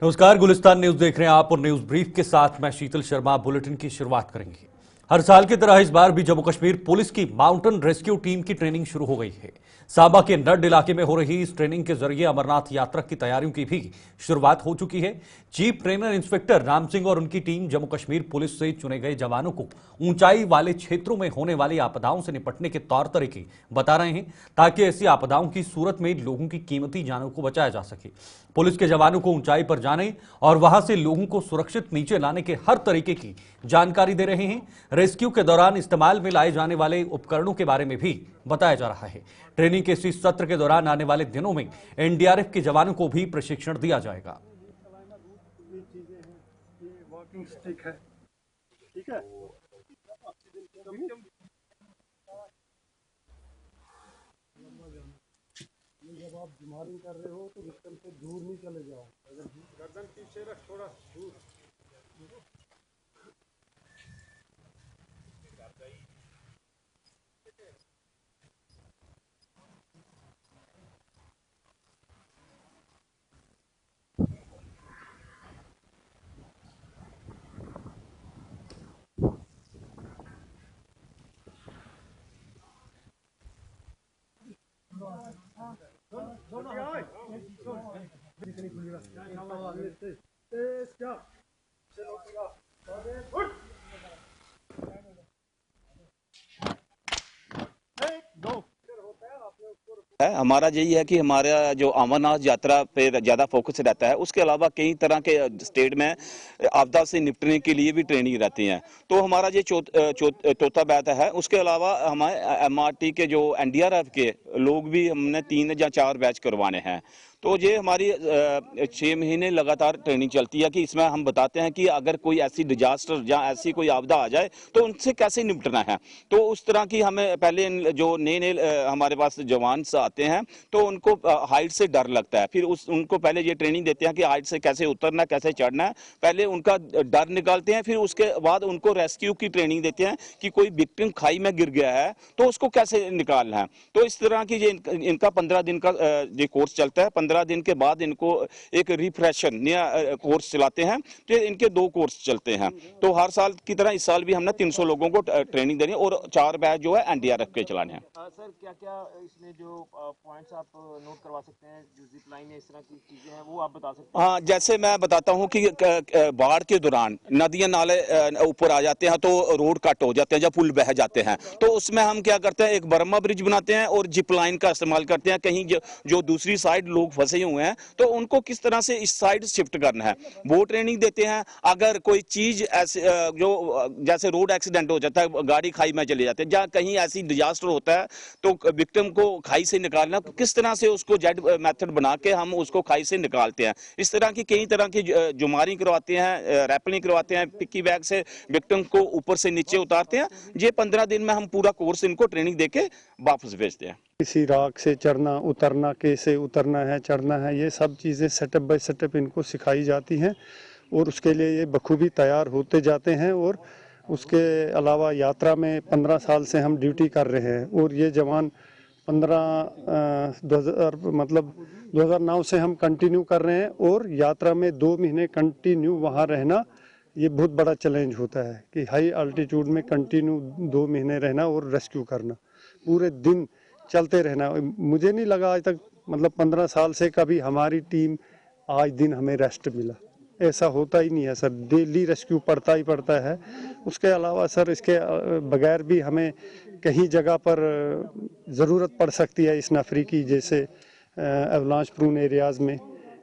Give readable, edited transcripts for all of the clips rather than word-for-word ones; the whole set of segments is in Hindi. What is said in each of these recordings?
नमस्कार, गुलिस्तान न्यूज देख रहे हैं आप और न्यूज ब्रीफ के साथ मैं शीतल शर्मा। बुलेटिन की शुरुआत करेंगे। हर साल की तरह इस बार भी जम्मू कश्मीर पुलिस की माउंटेन रेस्क्यू टीम की ट्रेनिंग शुरू हो गई है। सांबा के नड्ड इलाके में हो रही इस ट्रेनिंग के जरिए अमरनाथ यात्रा की तैयारियों की भी शुरुआत हो चुकी है। Chief trainer inspector Ram Singh और उनकी टीम जम्मू कश्मीर पुलिस से चुने गए जवानों को ऊंचाई वाले क्षेत्रों में होने वाली आपदाओं से निपटने के तौर तरीके बता रहे हैं, ताकि ऐसी आपदाओं की सूरत में लोगों की कीमती जानों को बचाया जा सके। पुलिस के जवानों को ऊंचाई पर जाने और वहां से लोगों को सुरक्षित नीचे लाने के हर तरीके की जानकारी दे रहे हैं। रेस्क्यू के दौरान इस्तेमाल में लाए जाने वाले उपकरणों के बारे में भी बताया जा रहा है। ट्रेनिंग के इस सत्र के दौरान आने वाले दिनों में एनडीआरएफ के जवानों को भी प्रशिक्षण दिया जाएगा। ठीक है। जब आप जुमारिंग कर रहे हो तो विक्टिम से दूर नहीं चले जाओ। अगर गर्दन पीछे रख, थोड़ा दूर। है हमारा यही है कि हमारा जो अमरनाथ यात्रा पे ज़्यादा फोकस रहता है। उसके अलावा कई तरह के स्टेट में आपदा से निपटने के लिए भी ट्रेनिंग रहती है। तो हमारा ये चौथा बैच है। उसके अलावा हमारे एमआरटी के जो एनडीआरएफ के लोग भी हमने 3 या 4 बैच करवाने हैं। तो ये हमारी 6 महीने लगातार ट्रेनिंग चलती है कि इसमें हम बताते हैं कि अगर कोई ऐसी डिजास्टर या ऐसी कोई आपदा आ जाए तो उनसे कैसे निपटना है। तो उस तरह की हमें पहले जो नए हमारे पास जवान आते हैं तो उनको हाइट से डर लगता है। फिर उनको पहले ये ट्रेनिंग देते हैं कि हाइट से कैसे उतरना, कैसे चढ़ना है। पहले उनका डर निकालते हैं, फिर उसके बाद उनको रेस्क्यू की ट्रेनिंग देते हैं कि कोई विक्टिम खाई में गिर गया है तो उसको कैसे निकालना है। तो इस तरह की ये इनका 15 दिन का ये कोर्स चलता है। 15 दिन के बाद इनको एक रिफ्रेशर नया कोर्स चलाते हैं। तो इनके 2 कोर्स चलते हैं। तो हर साल की तरह इस साल भी हमने 300 लोगों को ट्रेनिंग देनी है और 4 बैच जो है एनडीआरएफ के चलाने हैं। सर क्या-क्या इसमें जो पॉइंट्स आप नोट करवा सकते हैं, जो जिप लाइन है, इस तरह की चीजें हैं, वो आप बता सकते हैं? हाँ, जैसे मैं बताता हूँ कि बाढ़ के दौरान नदियां नाले ऊपर आ जाते हैं तो रोड कट हो जाते हैं, जब पुल बह जाते हैं तो उसमें हम क्या करते हैं, एक बर्मा ब्रिज बनाते हैं और जिप लाइन का इस्तेमाल करते हैं। कहीं जो दूसरी साइड लोग फंसे हुए हैं तो उनको किस तरह से इस साइड शिफ्ट करना है, वो ट्रेनिंग देते हैं। अगर कोई चीज ऐसे जो जैसे रोड एक्सीडेंट हो जाता है, गाड़ी खाई में चले जाते हैं, या कहीं ऐसी डिजास्टर होता है तो विक्टिम को खाई से निकालना, किस तरह से उसको जेड मेथड बना के हम उसको खाई से निकालते हैं। इस तरह की कई तरह की जुमारी करवाते हैं, रैपलिंग करवाते हैं, पिक्की बैग से विक्टिम को ऊपर से नीचे उतारते हैं। ये 15 दिन में हम पूरा कोर्स इनको ट्रेनिंग देके वापस भेजते हैं। किसी राख से चढ़ना उतरना, कैसे उतरना है, चढ़ना है, ये सब चीज़ें स्टेप बाय स्टेप इनको सिखाई जाती हैं और उसके लिए ये बखूबी तैयार होते जाते हैं। और उसके अलावा यात्रा में 15 साल से हम ड्यूटी कर रहे हैं और ये जवान 2009 से हम कंटिन्यू कर रहे हैं। और यात्रा में 2 महीने कंटिन्यू वहाँ रहना, ये बहुत बड़ा चैलेंज होता है कि हाई अल्टीट्यूड में कंटिन्यू 2 महीने रहना और रेस्क्यू करना, पूरे दिन चलते रहना। मुझे नहीं लगा आज तक, मतलब 15 साल से कभी हमारी टीम आज दिन हमें रेस्ट मिला, ऐसा होता ही नहीं है सर। डेली रेस्क्यू पड़ता ही पड़ता है। उसके अलावा सर इसके बगैर भी हमें कहीं जगह पर ज़रूरत पड़ सकती है इस नफरी की, जैसे एवलांच प्रून एरियाज़ में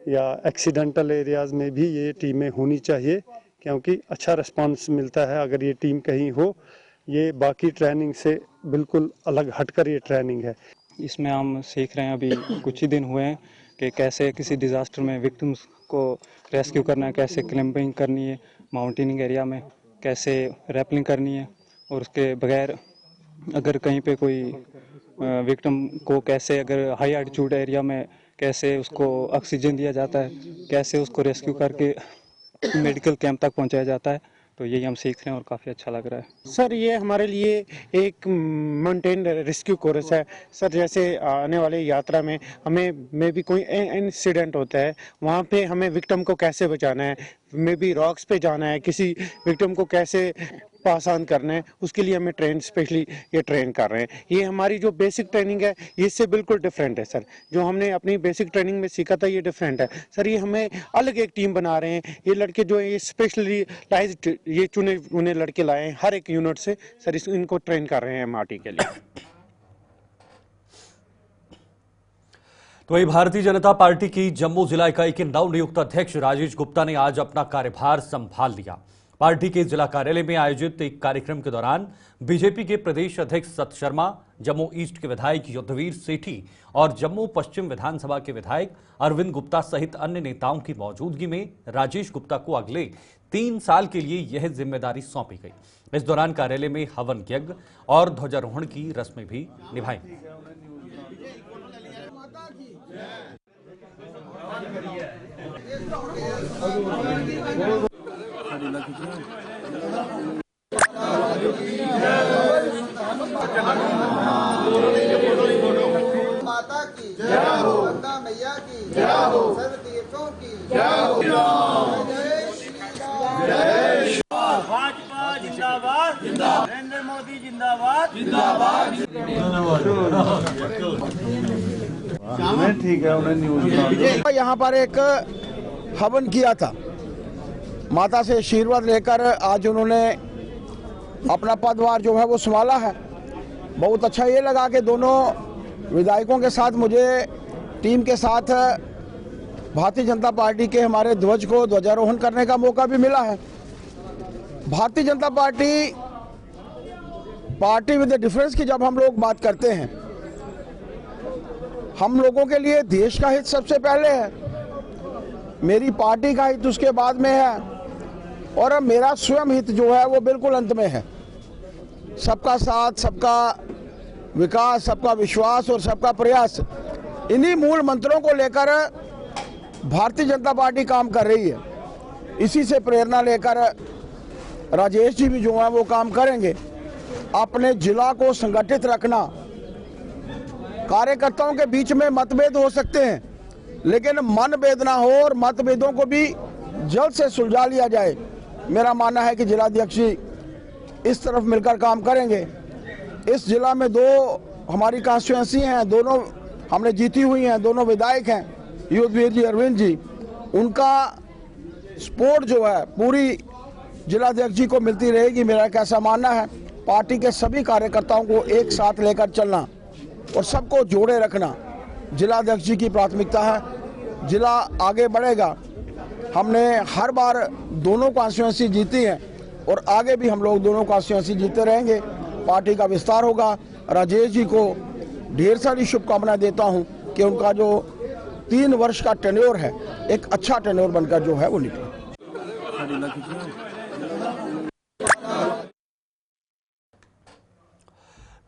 या एक्सीडेंटल एरियाज़ में भी ये टीमें होनी चाहिए, क्योंकि अच्छा रिस्पांस मिलता है अगर ये टीम कहीं हो। ये बाकी ट्रेनिंग से बिल्कुल अलग हटकर ये ट्रेनिंग है। इसमें हम सीख रहे हैं, अभी कुछ ही दिन हुए हैं कि कैसे किसी डिज़ास्टर में विक्टिम्स को रेस्क्यू करना है, कैसे क्लाइंबिंग करनी है माउंटेनिंग एरिया में, कैसे रैपलिंग करनी है, और उसके बगैर अगर कहीं पे कोई विक्टिम को कैसे, अगर हाई एल्टीट्यूड एरिया में कैसे उसको ऑक्सीजन दिया जाता है, कैसे उसको रेस्क्यू करके मेडिकल कैंप तक पहुंचाया जाता है। तो यही हम सीख रहे हैं और काफ़ी अच्छा लग रहा है। सर ये हमारे लिए एक माउंटेन रेस्क्यू कोर्स है सर। जैसे आने वाले यात्रा में हमें मे भी कोई इंसिडेंट होता है, वहाँ पे हमें विक्टिम को कैसे बचाना है, मे बी रॉक्स पे जाना है, किसी विक्टिम को कैसे पास ऑन करना है, उसके लिए हमें स्पेशली ये ट्रेन कर रहे हैं। ये हमारी जो बेसिक ट्रेनिंग है ये इससे बिल्कुल डिफरेंट है सर। जो हमने अपनी बेसिक ट्रेनिंग में सीखा था ये डिफरेंट है सर। ये हमें अलग एक टीम बना रहे हैं। ये लड़के जो है ये स्पेशली ये चुने लड़के लाए हैं हर एक यूनिट से सर। इनको ट्रेन कर रहे हैं माटी के लिए। तो वही भारतीय जनता पार्टी की जम्मू जिला इकाई के नवनियुक्त अध्यक्ष राजेश गुप्ता ने आज अपना कार्यभार संभाल लिया। पार्टी के जिला कार्यालय में आयोजित एक कार्यक्रम के दौरान बीजेपी के प्रदेश अध्यक्ष सत शर्मा, जम्मू ईस्ट के विधायक युद्धवीर सेठी और जम्मू पश्चिम विधानसभा के विधायक अरविंद गुप्ता सहित अन्य नेताओं की मौजूदगी में राजेश गुप्ता को अगले 3 साल के लिए यह जिम्मेदारी सौंपी गई। इस दौरान कार्यालय में हवन यज्ञ और ध्वजारोहण की रस्में भी निभाई। माता की जय हो, गंगा मैया की जय हो, सर्व तीर्थों की जय हो। जय श्री राम। भाजपा जिंदाबाद, नरेंद्र मोदी जिंदाबाद, जिंदाबाद। ठीक है, उन्हें न्यूज यहाँ पर एक हवन किया था, माता से आशीर्वाद लेकर आज उन्होंने अपना पदभार जो है वो संभाला है। बहुत अच्छा ये लगा कि दोनों विधायकों के साथ मुझे टीम के साथ भारतीय जनता पार्टी के हमारे ध्वज को ध्वजारोहण करने का मौका भी मिला है। Bharatiya Janata party with the difference की जब हम लोग बात करते हैं, हम लोगों के लिए देश का हित सबसे पहले है, मेरी पार्टी का हित उसके बाद में है और मेरा स्वयं हित जो है वो बिल्कुल अंत में है। सबका साथ, सबका विकास, सबका विश्वास और सबका प्रयास, इन्हीं मूल मंत्रों को लेकर भारतीय जनता पार्टी काम कर रही है। इसी से प्रेरणा लेकर राजेश जी भी जो है वो काम करेंगे। अपने जिला को संगठित रखना, कार्यकर्ताओं के बीच में मतभेद हो सकते हैं लेकिन मनभेद ना हो और मतभेदों को भी जल्द से सुलझा लिया जाए। मेरा मानना है कि जिलाध्यक्ष जी इस तरफ मिलकर काम करेंगे। इस जिला में 2 हमारी कॉन्स्टिट्यूएंसी हैं, दोनों हमने जीती हुई हैं, दोनों विधायक हैं, युद्धवीर जी, अरविंद जी। उनका सपोर्ट जो है पूरी जिलाध्यक्ष जी को मिलती रहेगी। मेरा एक ऐसा मानना है, पार्टी के सभी कार्यकर्ताओं को एक साथ लेकर चलना और सबको जोड़े रखना जिलाध्यक्ष जी की प्राथमिकता है। जिला आगे बढ़ेगा। हमने हर बार दोनों कॉन्स्टिट्यूएंसी जीती है और आगे भी हम लोग दोनों कॉन्स्टिट्यूएंसी जीते रहेंगे। पार्टी का विस्तार होगा। राजेश जी को ढेर सारी शुभकामनाएं देता हूं कि उनका जो 3 वर्ष का टेन्योर है एक अच्छा टेन्योर बनकर जो है वो निकले।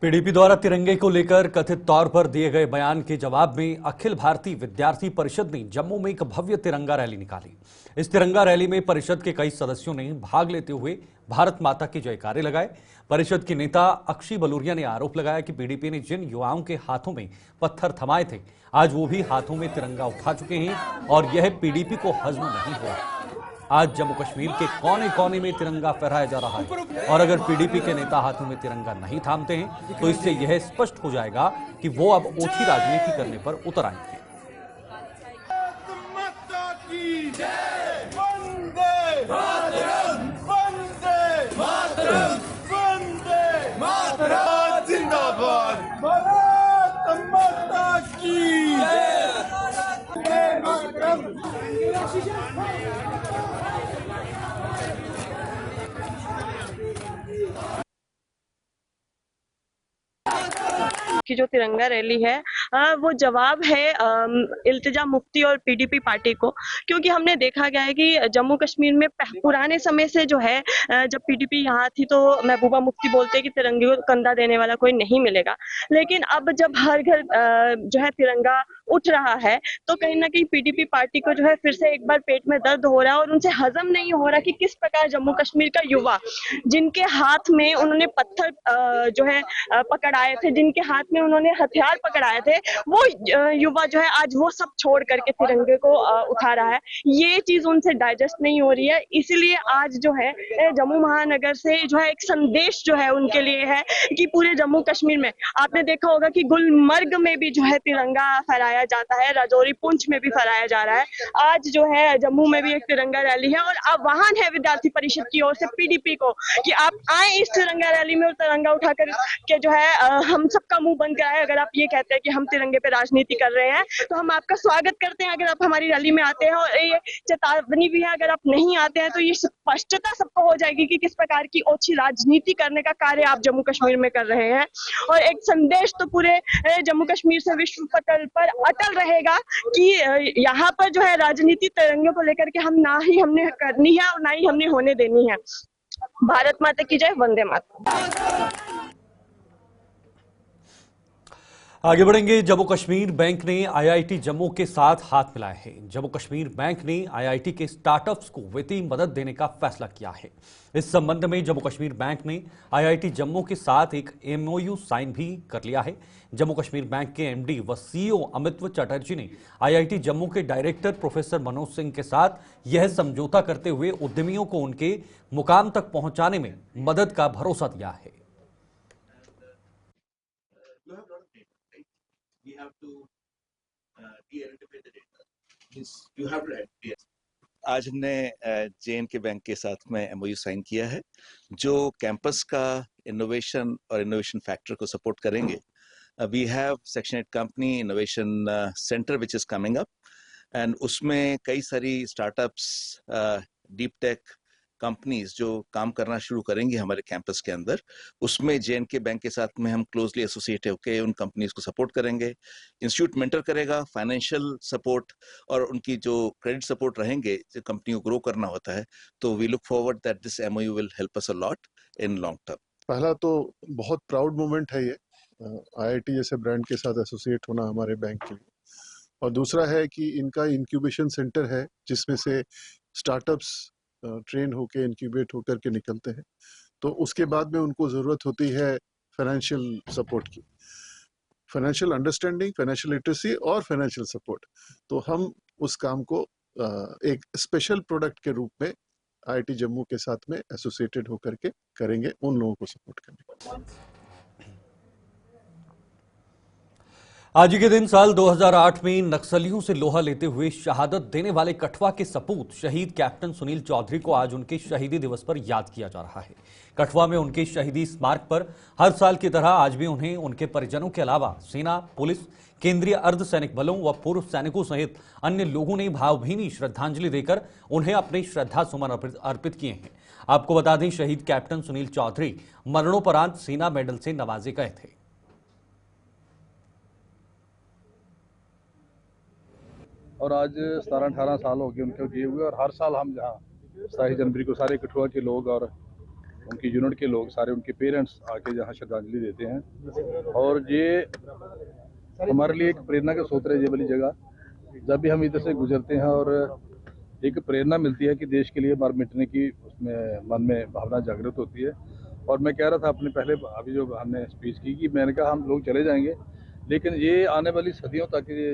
पीडीपी द्वारा तिरंगे को लेकर कथित तौर पर दिए गए बयान के जवाब में अखिल भारतीय विद्यार्थी परिषद ने जम्मू में एक भव्य तिरंगा रैली निकाली। इस तिरंगा रैली में परिषद के कई सदस्यों ने भाग लेते हुए भारत माता के जयकारे लगाए। परिषद के नेता अक्षी बलूरिया ने आरोप लगाया कि पीडीपी ने जिन युवाओं के हाथों में पत्थर थमाए थे, आज वो भी हाथों में तिरंगा उठा चुके हैं और यह पीडीपी को हजम नहीं हुआ। आज जम्मू कश्मीर के कोने कोने में तिरंगा फहराया जा रहा है और अगर पीडीपी के नेता हाथों में तिरंगा नहीं थामते हैं तो इससे यह स्पष्ट हो जाएगा कि वो अब ओछी राजनीति करने पर उतर आएंगे। की जो तिरंगा रैली है वो जवाब है इल्तिजा मुफ्ती और पीडीपी पार्टी को, क्योंकि हमने देखा गया है कि जम्मू कश्मीर में पुराने समय से जो है जब पीडीपी यहाँ थी तो महबूबा मुफ्ती बोलते कि तिरंगे को कंधा देने वाला कोई नहीं मिलेगा, लेकिन अब जब हर घर जो है तिरंगा उठ रहा है, तो कहीं ना कहीं पीडीपी पार्टी को जो है फिर से एक बार पेट में दर्द हो रहा है और उनसे हजम नहीं हो रहा कि किस प्रकार जम्मू कश्मीर का युवा, जिनके हाथ में उन्होंने पत्थर जो है पकड़ाए थे, जिनके हाथ में उन्होंने हथियार पकड़ाए थे, वो युवा जो है आज वो सब छोड़ करके तिरंगे को उठा रहा है। ये चीज उनसे डाइजेस्ट नहीं हो रही है, इसीलिए आज जो है जम्मू महानगर से जो है एक संदेश जो है उनके लिए है कि पूरे जम्मू कश्मीर में आपने देखा होगा कि गुलमर्ग में भी जो है तिरंगा फहराया जाता है, राजौरी पुंछ में भी फहराया जा रहा है। आज जो है जम्मू में भी एक तिरंगा रैली है और आह्वान है विद्यार्थी परिषद की ओर से पीडीपी को कि आप आए इस तिरंगा रैली में और तिरंगा उठाकर के जो है हम सबका मुंह बंद कराए। अगर आप ये कहते हैं कि हम तिरंगे पे राजनीति कर रहे हैं तो हम आपका स्वागत करते हैं अगर आप हमारी रैली में आते हैं, और ये चेतावनी भी है अगर आप नहीं आते हैं तो ये स्पष्टता सबको हो जाएगी कि किस प्रकार की ओछी राजनीति करने का कार्य आप जम्मू कश्मीर में कर रहे हैं। और एक संदेश तो पूरे जम्मू कश्मीर से विश्व पटल पर अटल रहेगा कि यहाँ पर जो है राजनीति तिरंगे को लेकर के ना ही हमने करनी है और ना ही हमने होने देनी है। भारत माता की जय, वंदे मातरम। आगे बढ़ेंगे। जम्मू कश्मीर बैंक ने आईआईटी जम्मू के साथ हाथ मिलाए हैं। जम्मू कश्मीर बैंक ने आईआईटी के स्टार्टअप्स को वित्तीय मदद देने का फैसला किया है। इस संबंध में जम्मू कश्मीर बैंक ने आईआईटी जम्मू के साथ एक एमओयू साइन भी कर लिया है। जम्मू कश्मीर बैंक के एमडी व सीईओ अमित्व चटर्जी ने आईआईटी जम्मू के डायरेक्टर प्रोफेसर मनोज सिंह के साथ यह समझौता करते हुए उद्यमियों को उनके मुकाम तक पहुंचाने में मदद का भरोसा दिया है। आज हमने जे&के बैंक के साथ में एमओयू साइन किया है जो कैंपस का इनोवेशन और इनोवेशन फैक्टर को सपोर्ट करेंगे। We have section 8 company innovation centre which is coming up and उसमें कई सारी स्टार्टअप्स डीप टेक कंपनीज जो काम करना शुरू करेंगे हमारे कैंपस के अंदर, उसमें जे&के बैंक के साथ में हम क्लोजली एसोसिएट होकर उन कंपनीज को सपोर्ट करेंगे। इंस्टीट्यूट मेंटर करेगा, फाइनेंशियल सपोर्ट और उनकी जो क्रेडिट सपोर्ट रहेंगे जो कंपनी को ग्रो करना होता है। तो we look forward that this MoU will help us a lot in long term. पहला तो बहुत प्राउड मोमेंट है ये आईआईटी जैसे ब्रांड के साथ एसोसिएट होना हमारे बैंक के लिए, और दूसरा है कि इनका इंक्यूबेशन सेंटर है जिसमें से स्टार्टअप्स ट्रेन होके इंक्यूबेट होकर के निकलते हैं। तो उसके बाद में उनको ज़रूरत होती है फाइनेंशियल सपोर्ट की, फाइनेंशियल अंडरस्टैंडिंग, फाइनेंशियल लिटरेसी और फाइनेंशियल सपोर्ट। तो हम उस काम को एक स्पेशल प्रोडक्ट के रूप में आईआईटी जम्मू के साथ में एसोसिएटेड होकर के करेंगे, उन लोगों को सपोर्ट करने। आज के दिन साल 2008 में नक्सलियों से लोहा लेते हुए शहादत देने वाले कठुआ के सपूत शहीद कैप्टन सुनील चौधरी को आज उनके शहीदी दिवस पर याद किया जा रहा है। कठुआ में उनके शहीदी स्मारक पर हर साल की तरह आज भी उन्हें उनके परिजनों के अलावा सेना, पुलिस, केंद्रीय अर्धसैनिक बलों व पूर्व सैनिकों सहित अन्य लोगों ने भावभीनी श्रद्धांजलि देकर उन्हें अपने श्रद्धा सुमन अर्पित किए हैं। आपको बता दें, शहीद कैप्टन सुनील चौधरी मरणोपरांत सेना मेडल से नवाजे गए थे। और आज 17-18 साल हो गए उनके जिए हुए, और हर साल हम जहाँ 27 जनवरी को सारे कठुआ के लोग और उनकी यूनिट के लोग सारे उनके पेरेंट्स आके जहाँ श्रद्धांजलि देते हैं। और ये हमारे लिए एक प्रेरणा का स्रोत है ये वाली जगह। जब भी हम इधर से गुजरते हैं और एक प्रेरणा मिलती है कि देश के लिए मर मिटने की उसमें मन में भावना जागृत होती है। और मैं कह रहा था अपने पहले अभी जो हमने स्पीच की कि मैंने कहा हम लोग चले जाएंगे लेकिन ये आने वाली सदियों तक ये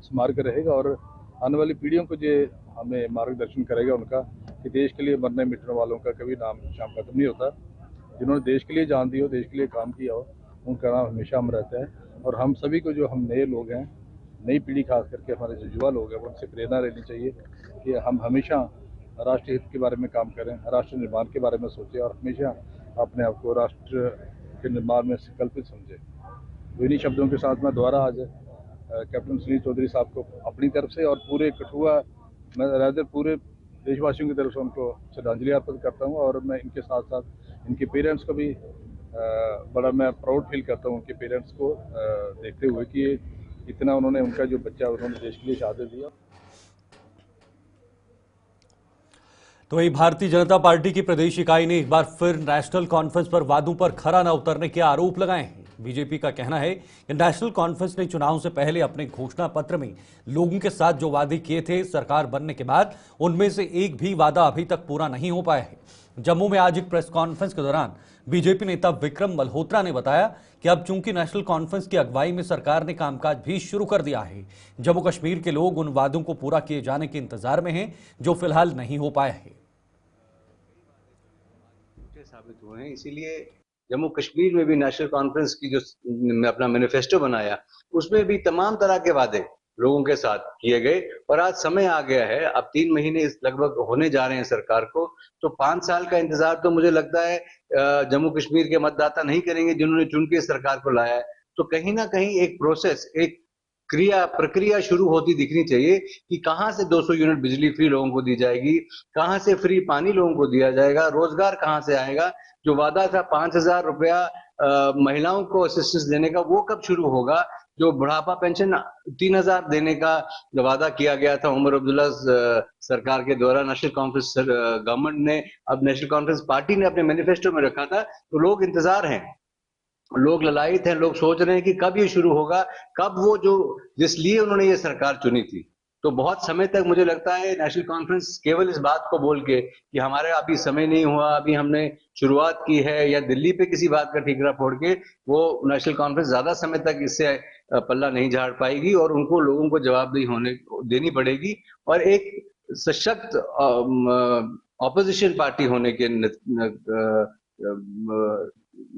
स्मारक रहेगा और आने वाली पीढ़ियों को ये हमें मार्गदर्शन करेगा उनका कि देश के लिए मरने मिटने वालों का कभी नाम शाम खत्म नहीं होता। जिन्होंने देश के लिए जान दी हो, देश के लिए काम किया हो, उनका नाम हमेशा हम रहता है। और हम सभी को जो हम नए लोग हैं, नई पीढ़ी खास करके हमारे जो युवा लोग हैं, उनसे प्रेरणा लेनी चाहिए कि हम हमेशा राष्ट्र हित के बारे में काम करें, राष्ट्र निर्माण के बारे में सोचें और हमेशा अपने आप को राष्ट्र के निर्माण में संकल्पित समझें। तो इन्हीं शब्दों के साथ मैं दोबारा आज कैप्टन सुनील चौधरी साहब को अपनी तरफ से और पूरे कठुआ मैं पूरे देशवासियों की तरफ से उनको श्रद्धांजलि अर्पित करता हूं। और मैं इनके साथ साथ इनके पेरेंट्स को भी बड़ा मैं प्राउड फील करता हूं उनके पेरेंट्स को देखते हुए कि इतना उन्होंने उनका जो बच्चा उन्होंने देश के लिए शहादत दिया। तो वही भारतीय जनता पार्टी की प्रदेश इकाई ने एक बार फिर नेशनल कॉन्फ्रेंस पर वादों पर खरा न उतरने के आरोप लगाए हैं। बीजेपी का कहना है कि नेशनल कॉन्फ्रेंस ने चुनाव से पहले अपने घोषणा पत्र में लोगों के साथ जो वादे किए थे सरकार बनने के बाद, उनमें से एक भी वादा अभी तक पूरा नहीं हो पाया है। जम्मू में आज एक प्रेस कॉन्फ्रेंस के दौरान बीजेपी नेता विक्रम मल्होत्रा ने बताया कि अब चूंकि नेशनल कॉन्फ्रेंस की अगुवाई में सरकार ने कामकाज भी शुरू कर दिया है, जम्मू कश्मीर के लोग उन वादों को पूरा किए जाने के इंतजार में हैं जो फिलहाल नहीं हो पाया है। साबित हुए हैं, इसीलिए जम्मू कश्मीर में भी नेशनल कॉन्फ्रेंस की जो अपना मैनिफेस्टो बनाया, उसमें भी तमाम तरह के वादे लोगों के साथ किए गए। और आज समय आ गया है, अब 3 महीने लगभग होने जा रहे हैं सरकार को, तो 5 साल का इंतजार तो मुझे लगता है जम्मू कश्मीर के मतदाता नहीं करेंगे जिन्होंने चुन के सरकार को लाया है। तो कहीं ना कहीं एक प्रोसेस, एक प्रक्रिया शुरू होती दिखनी चाहिए कि कहां से 200 यूनिट बिजली फ्री लोगों को दी जाएगी, कहां से फ्री पानी लोगों को दिया जाएगा, रोजगार कहां से आएगा। जो वादा था 5,000 रुपया महिलाओं को असिस्टेंस देने का, वो कब शुरू होगा। जो बुढ़ापा पेंशन 3,000 देने का जो वादा किया गया था उमर अब्दुल्ला सरकार के द्वारा, नेशनल कॉन्फ्रेंस गवर्नमेंट ने, अब नेशनल कॉन्फ्रेंस पार्टी ने अपने मैनिफेस्टो में रखा था। तो लोग इंतजार हैं, लोग ललायित हैं, लोग सोच रहे हैं कि कब ये शुरू होगा, कब वो जो जिसलिए उन्होंने ये सरकार चुनी थी। तो बहुत समय तक मुझे लगता है नेशनल कॉन्फ्रेंस केवल इस बात को बोल के कि हमारे अभी समय नहीं हुआ, अभी हमने शुरुआत की है, या दिल्ली पे किसी बात का ठीकरा फोड़ के, वो नेशनल कॉन्फ्रेंस ज्यादा समय तक इससे पल्ला नहीं झाड़ पाएगी और उनको लोगों को जवाबदेही देनी पड़ेगी। और एक सशक्त ऑपोजिशन पार्टी होने के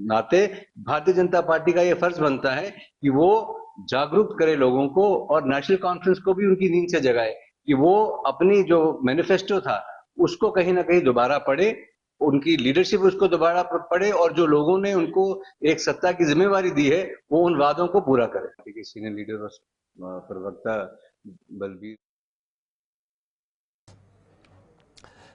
नाते भारतीय जनता पार्टी का ये फर्ज बनता है कि वो जागरूक करे लोगों को और नेशनल कॉन्फ्रेंस को भी उनकी नींद से जगाए कि वो अपनी जो मैनिफेस्टो था उसको कहीं ना कहीं दोबारा पढ़े, उनकी लीडरशिप उसको दोबारा पढ़े और जो लोगों ने उनको एक सत्ता की जिम्मेवारी दी है वो उन वादों को पूरा करे। सीनियर लीडर और प्रवक्ता बलबीर।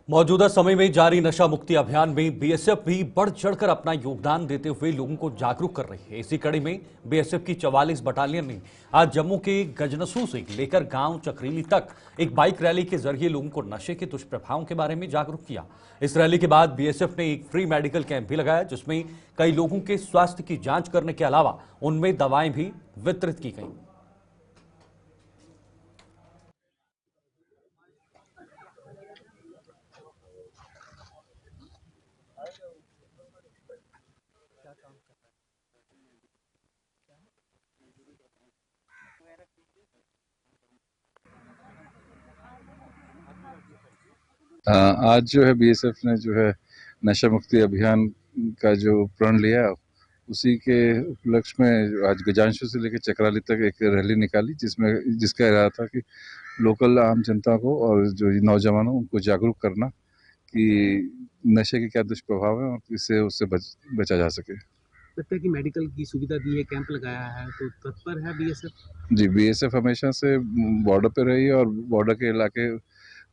मौजूदा समय में जारी नशा मुक्ति अभियान में बीएसएफ भी बढ़ चढ़कर अपना योगदान देते हुए लोगों को जागरूक कर रही है। इसी कड़ी में बीएसएफ की 44 बटालियन ने आज जम्मू के गजनसू से लेकर गांव चक्रीली तक एक बाइक रैली के जरिए लोगों को नशे के दुष्प्रभावों के बारे में जागरूक किया। इस रैली के बाद बीएसएफ ने एक फ्री मेडिकल कैंप भी लगाया, जिसमें कई लोगों के स्वास्थ्य की जांच करने के अलावा उनमें दवाएं भी वितरित की गई। आज जो है बीएसएफ ने जो है नशा मुक्ति अभियान का जो प्रण लिया, उसी के उपलक्ष्य में आज गजानसू से लेकर चक्राली तक एक रैली निकाली, जिसका इरादा था कि लोकल आम जनता को और जो नौजवानों उनको जागरूक करना कि नशे के क्या दुष्प्रभाव है और इससे उससे बचा जा सके। लगता है कि मेडिकल की सुविधा दी है, कैंप लगाया है, तो तत्पर है बीएसएफ। जी, बीएसएफ हमेशा से बॉर्डर पे रही है और बॉर्डर के इलाके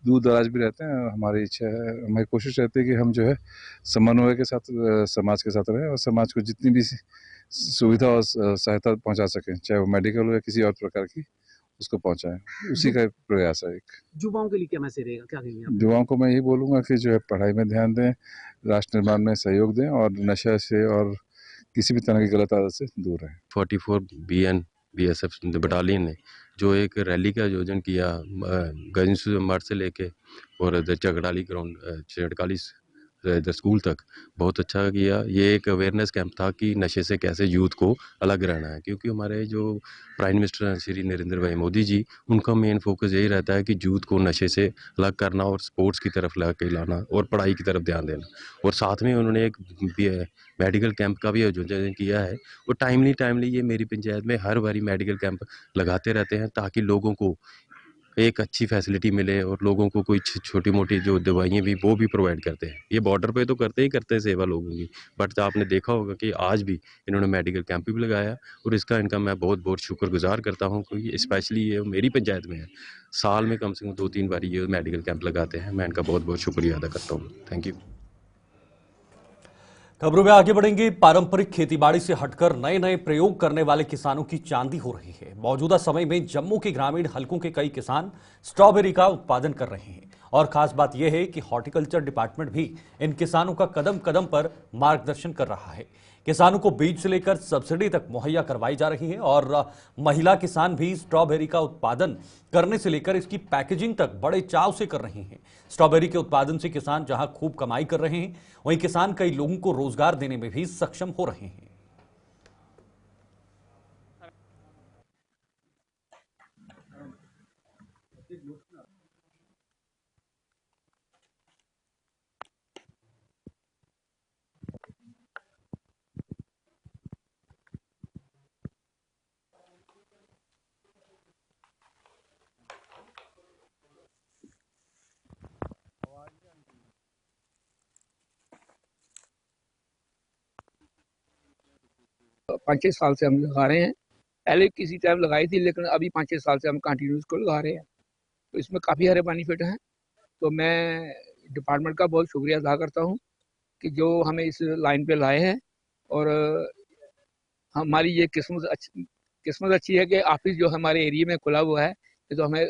दूर दराज भी रहते हैं। हमारी इच्छा है, हमारी कोशिश रहती है कि हम जो है समन्वय के साथ समाज के साथ रहें और समाज को जितनी भी सुविधा और सहायता पहुंचा सकें, चाहे वो मेडिकल हो या किसी और प्रकार की, उसको पहुंचाएं। उसी का प्रयास है। एक युवाओं के लिए क्या मैसेज रहेगा, क्या कहेंगे आप? युवाओं को मैं यही बोलूँगा कि जो है पढ़ाई में ध्यान दें, राष्ट्र निर्माण में सहयोग दें और नशा से और किसी भी तरह की गलत आदत से दूर रहें। 44 BN BSF बटालियन ने जो एक रैली का आयोजन किया गजनसू मार्ग से लेके और चकड़ाली ग्राउंड चकड़ाली इधर स्कूल तक, बहुत अच्छा किया। ये एक अवेयरनेस कैंप था कि नशे से कैसे यूथ को अलग रहना है, क्योंकि हमारे जो प्राइम मिनिस्टर हैं श्री नरेंद्र भाई मोदी जी, उनका मेन फोकस यही रहता है कि यूथ को नशे से अलग करना और स्पोर्ट्स की तरफ ला के लाना और पढ़ाई की तरफ ध्यान देना। और साथ में उन्होंने एक मेडिकल कैंप का भी आयोजन किया है और टाइमली ये मेरी पंचायत में हर बारी मेडिकल कैंप लगाते रहते हैं ताकि लोगों को एक अच्छी फैसिलिटी मिले और लोगों को कोई छोटी मोटी जो दवाइयाँ भी वो भी प्रोवाइड करते हैं। ये बॉर्डर पे तो करते हैं सेवा लोगों की, बट आपने देखा होगा कि आज भी इन्होंने मेडिकल कैंप भी लगाया और इसका इनका मैं बहुत शुक्रगुजार करता हूँ, क्योंकि स्पेशली ये मेरी पंचायत में है, साल में कम से कम 2-3 बार ये मेडिकल कैंप लगाते हैं। मैं इनका बहुत शुक्रिया अदा करता हूँ। Thank you. खबरों में आगे बढ़ेंगे। पारंपरिक खेतीबाड़ी से हटकर नए नए प्रयोग करने वाले किसानों की चांदी हो रही है। मौजूदा समय में जम्मू के ग्रामीण हलकों के कई किसान स्ट्रॉबेरी का उत्पादन कर रहे हैं और खास बात यह है कि हॉर्टिकल्चर डिपार्टमेंट भी इन किसानों का कदम कदम पर मार्गदर्शन कर रहा है। किसानों को बीज से लेकर सब्सिडी तक मुहैया करवाई जा रही है और महिला किसान भी स्ट्रॉबेरी का उत्पादन करने से लेकर इसकी पैकेजिंग तक बड़े चाव से कर रहे हैं। स्ट्रॉबेरी के उत्पादन से किसान जहां खूब कमाई कर रहे हैं, वहीं किसान कई लोगों को रोजगार देने में भी सक्षम हो रहे हैं। पाँच छः साल से हम लगा रहे हैं। पहले किसी टाइम लगाई थी, लेकिन अभी 5-6 साल से हम कंटिन्यू इसको लगा रहे हैं। तो इसमें काफ़ी सारे बेनिफिट हैं। तो मैं डिपार्टमेंट का बहुत शुक्रिया अदा करता हूँ कि जो हमें इस लाइन पे लाए हैं। और हमारी ये किस्मत अच्छी है कि ऑफिस जो हमारे एरिया में खुला हुआ है। ये तो हमें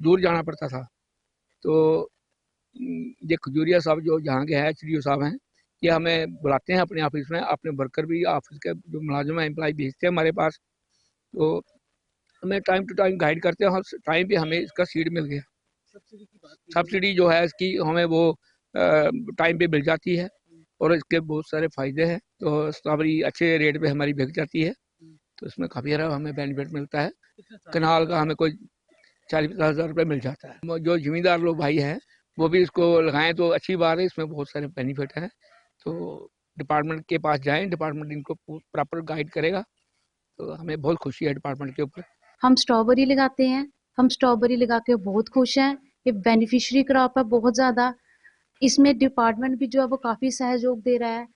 दूर जाना पड़ता था। तो ये खजूरिया साहब जो जहाँ के हैं HDO साहब हैं, ये हमें बुलाते हैं अपने ऑफिस में। अपने वर्कर भी ऑफिस के जो मुलाजिम है, एम्प्लॉय भेजते हैं हमारे पास। तो हमें टाइम टू टाइम गाइड करते हैं। टाइम पे हमें इसका सीड मिल गया। सब्सिडी जो है इसकी हमें वो टाइम पे मिल जाती है और इसके बहुत सारे फ़ायदे हैं। तो स्ट्रॉबेरी अच्छे रेट पे हमारी बिक जाती है। तो इसमें काफ़ी सारा हमें बेनिफिट मिलता है। कनाल का हमें कोई 40-50 हज़ार रुपये मिल जाता है। जो ज़मींदार लोग भाई हैं वो भी इसको लगाएं तो अच्छी बात है। इसमें बहुत सारे बेनिफिट हैं। तो डिपार्टमेंट के पास जाएं, डिपार्टमेंट इनको प्रॉपर गाइड करेगा। तो हमें बहुत खुशी है डिपार्टमेंट के ऊपर। हम स्ट्रॉबेरी लगाते हैं, हम स्ट्रॉबेरी लगा के बहुत खुश हैं। ये बेनिफिशियरी क्रॉप है बहुत ज़्यादा। इसमें डिपार्टमेंट भी जो है वो काफ़ी सहयोग दे रहा है।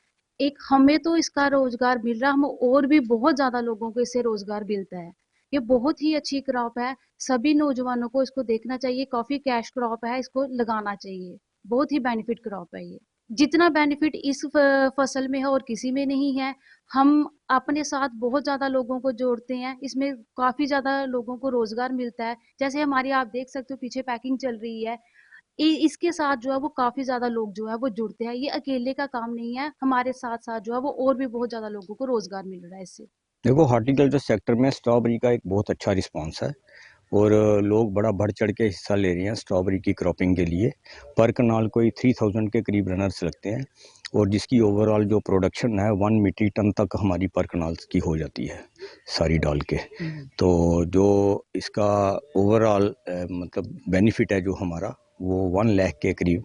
एक हमें तो इसका रोजगार मिल रहा है, हम और भी बहुत ज़्यादा लोगों को इससे रोजगार मिलता है। ये बहुत ही अच्छी क्रॉप है। सभी नौजवानों को इसको देखना चाहिए। काफ़ी कैश क्रॉप है, इसको लगाना चाहिए। बहुत ही बेनिफिट क्रॉप है ये। जितना बेनिफिट इस फसल में है और किसी में नहीं है। हम अपने साथ बहुत ज़्यादा लोगों को जोड़ते हैं। इसमें काफ़ी ज़्यादा लोगों को रोजगार मिलता है। जैसे हमारी आप देख सकते हो पीछे पैकिंग चल रही है। इसके साथ जो है वो काफ़ी ज़्यादा लोग जो है वो जुड़ते हैं। ये अकेले का काम नहीं है, हमारे साथ साथ जो है वो और भी बहुत ज़्यादा लोगों को रोजगार मिल रहा है इससे। देखो, हॉर्टिकल्चर सेक्टर में स्ट्रॉबेरी का एक बहुत अच्छा रिस्पांस है और लोग बड़ा बढ़ चढ़ के हिस्सा ले रहे हैं स्ट्रॉबेरी की क्रॉपिंग के लिए। पर कनाल कोई 3000 के करीब रनर्स लगते हैं और जिसकी ओवरऑल जो प्रोडक्शन है 1 मीट्रिक टन तक हमारी पर कनाल की हो जाती है सारी डाल के। तो जो इसका ओवरऑल मतलब बेनिफिट है जो हमारा वो 1 लाख के करीब,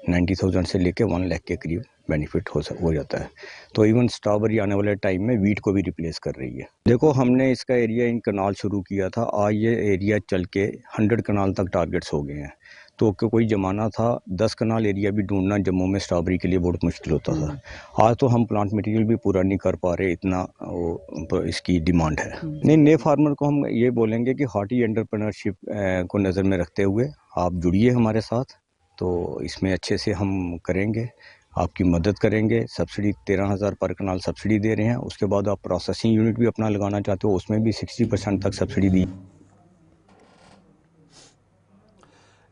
90,000 से लेके 1 लाख के करीब बेनिफिट हो जाता है। तो इवन स्ट्रॉबेरी आने वाले टाइम में वीट को भी रिप्लेस कर रही है। देखो, हमने इसका एरिया इन कनाल शुरू किया था। आज ये एरिया चल के 100 कनाल तक टारगेट्स हो गए हैं। तो कोई ज़माना था 10 कनाल एरिया भी ढूंढना जम्मू में स्ट्रॉबेरी के लिए बहुत मुश्किल होता था। आज तो हम प्लांट मटेरियल भी पूरा नहीं कर पा रहे, इतना इसकी डिमांड है। नहीं, नए फार्मर को हम ये बोलेंगे कि हॉर्टी एंटरप्रेन्योरशिप को नज़र में रखते हुए आप जुड़िए हमारे साथ। तो इसमें अच्छे से हम करेंगे, आपकी मदद करेंगे। सब्सिडी 13,000 पर कनाल सब्सिडी दे रहे हैं। उसके बाद आप प्रोसेसिंग यूनिट भी अपना लगाना चाहते हो, उसमें भी 60% तक सब्सिडी दी।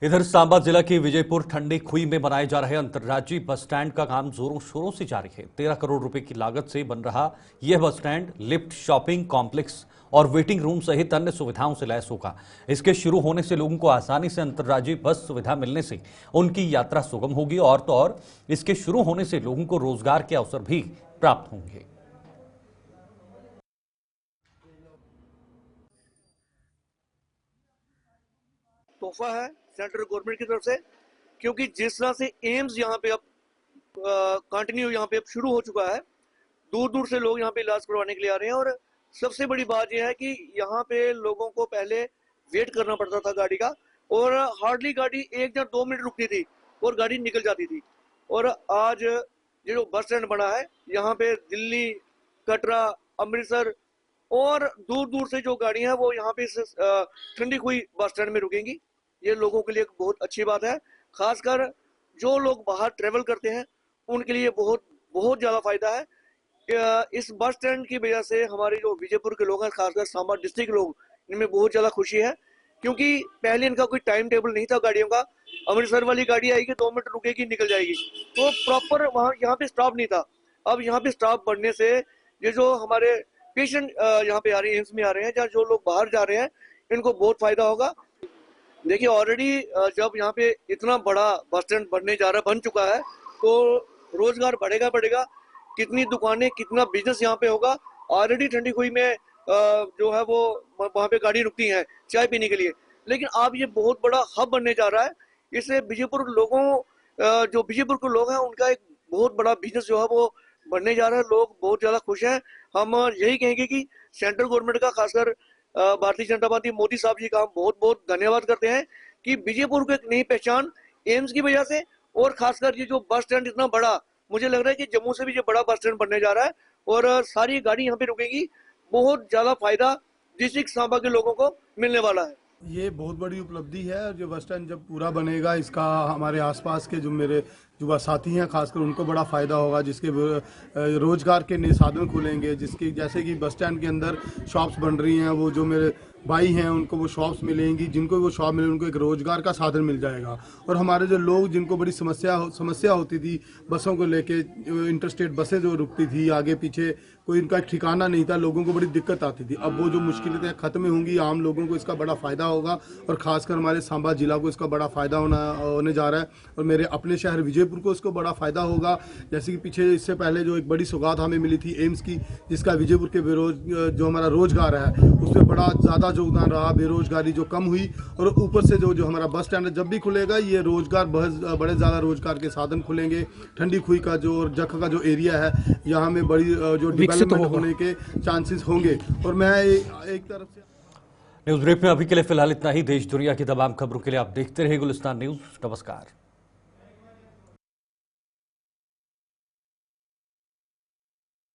इधर सांबा जिला के विजयपुर ठंडी खुई में बनाए जा रहे अंतर्राज्यीय बस स्टैंड का काम जोरों शोरों से जारी है। 13 करोड़ रुपए की लागत से बन रहा यह bus stand lift, shopping complex और वेटिंग रूम सहित अन्य सुविधाओं से लैस होगा। इसके शुरू होने से लोगों को आसानी से अंतर्राज्यीय बस सुविधा मिलने से उनकी यात्रा सुगम होगी और तो और इसके शुरू होने से लोगों को रोजगार के अवसर भी प्राप्त होंगे। तोहफा है सेंट्रल गवर्नमेंट की तरफ से, क्योंकि जिस तरह से एम्स यहाँ पे अब कंटिन्यू यहाँ पे अब शुरू हो चुका है, दूर दूर से लोग यहाँ पे इलाज करवाने के लिए आ रहे हैं। और सबसे बड़ी बात यह है कि यहाँ पे लोगों को पहले वेट करना पड़ता था गाड़ी का, और हार्डली गाड़ी 1 या 2 मिनट रुकती थी और गाड़ी निकल जाती थी। और आज ये जो बस स्टैंड बना है, यहाँ पे दिल्ली, कटरा, अमृतसर और दूर दूर से जो गाड़ियां हैं वो यहाँ पे ठंडी खुई बस स्टैंड में रुकेंगी। ये लोगों के लिए बहुत अच्छी बात है। खासकर जो लोग बाहर ट्रेवल करते हैं उनके लिए बहुत ज़्यादा फायदा है। इस बस स्टैंड की वजह से हमारे जो विजयपुर के लोग हैं, खासकर सांबा डिस्ट्रिक्ट लोग, इनमें बहुत ज़्यादा खुशी है, क्योंकि पहले इनका कोई टाइम टेबल नहीं था गाड़ियों का। अमृतसर वाली गाड़ी आएगी 2 मिनट रुकेगी निकल जाएगी। तो प्रॉपर वहाँ यहाँ पे स्टॉप नहीं था। अब यहाँ पे स्टॉप बढ़ने से ये जो हमारे पेशेंट यहाँ पे आ रहे हैं, एम्स में आ रहे हैं, या जो लोग बाहर जा रहे हैं, इनको बहुत फायदा होगा। देखिए ऑलरेडी जब यहाँ पे इतना बड़ा बस स्टैंड बनने जा रहा है, बन चुका है, तो रोजगार बढ़ेगा। कितनी दुकानें, कितना बिजनेस यहाँ पे होगा। ऑलरेडी ठंडी खुई में जो है वो वहाँ पे गाड़ी रुकती है चाय पीने के लिए, लेकिन अब ये बहुत बड़ा हब बनने जा रहा है। इससे विजयपुर लोगों जो विजयपुर के लोग हैं उनका एक बहुत बड़ा बिजनेस जो है वो बनने जा रहा है। लोग बहुत ज्यादा खुश हैं। हम यही कहेंगे कि सेंट्रल गवर्नमेंट का, खासकर भारतीय जनता पार्टी मोदी साहब जी का हम बहुत बहुत धन्यवाद करते हैं कि विजयपुर को एक नई पहचान एम्स की वजह से, और खासकर ये जो बस स्टैंड इतना बड़ा, मुझे लग रहा है कि जम्मू से भी ये बड़ा बस स्टैंड बनने जा रहा है और सारी गाड़ी यहाँ पे रुकेगी। बहुत ज्यादा फायदा डिस्ट्रिक्ट सांबा के लोगों को मिलने वाला है। ये बहुत बड़ी उपलब्धि है। जो बस स्टैंड जब पूरा बनेगा, इसका हमारे आसपास के जो मेरे युवा साथी हैं खासकर उनको बड़ा फ़ायदा होगा, जिसके रोज़गार के नए साधन खुलेंगे। जिसके जैसे कि बस स्टैंड के अंदर शॉप्स बन रही हैं, वो जो मेरे भाई हैं उनको वो शॉप्स मिलेंगी, जिनको वो शॉप मिले उनको एक रोज़गार का साधन मिल जाएगा। और हमारे जो लोग जिनको बड़ी समस्या होती थी बसों को लेके, इंटरस्टेट बसें जो रुकती थी आगे पीछे, कोई इनका ठिकाना नहीं था, लोगों को बड़ी दिक्कत आती थी। अब वो जो मुश्किलें ख़त्म होंगी, आम लोगों को इसका बड़ा फ़ायदा होगा और ख़ासकर हमारे सांबा जिला को इसका बड़ा फ़ायदा होने जा रहा है और मेरे अपने शहर विजयपुर को इसको बड़ा फ़ायदा होगा। जैसे कि पीछे इससे पहले जो एक बड़ी सौगात हमें मिली थी एम्स की, जिसका विजयपुर के जो हमारा रोज़गार है उसमें बड़ा ज़्यादा योगदान रहा। बेरोजगारी जो कम हुई और ऊपर से जो हमारा बस स्टैंड जब भी खुलेगा, ये रोज़गार बड़े ज़्यादा रोज़गार के साधन खुलेंगे। ठंडी खुई का जो और जख का जो एरिया है, यहाँ में बड़ी जो डेवलपमेंट होने के चांसेस होंगे। और मैं एक तरफ से न्यूज़ ब्रीफ में अभी के लिए फिलहाल इतना ही। देश दुनिया की तमाम खबरों के लिए आप देखते रहिए गुलिस्तान न्यूज़। नमस्कार।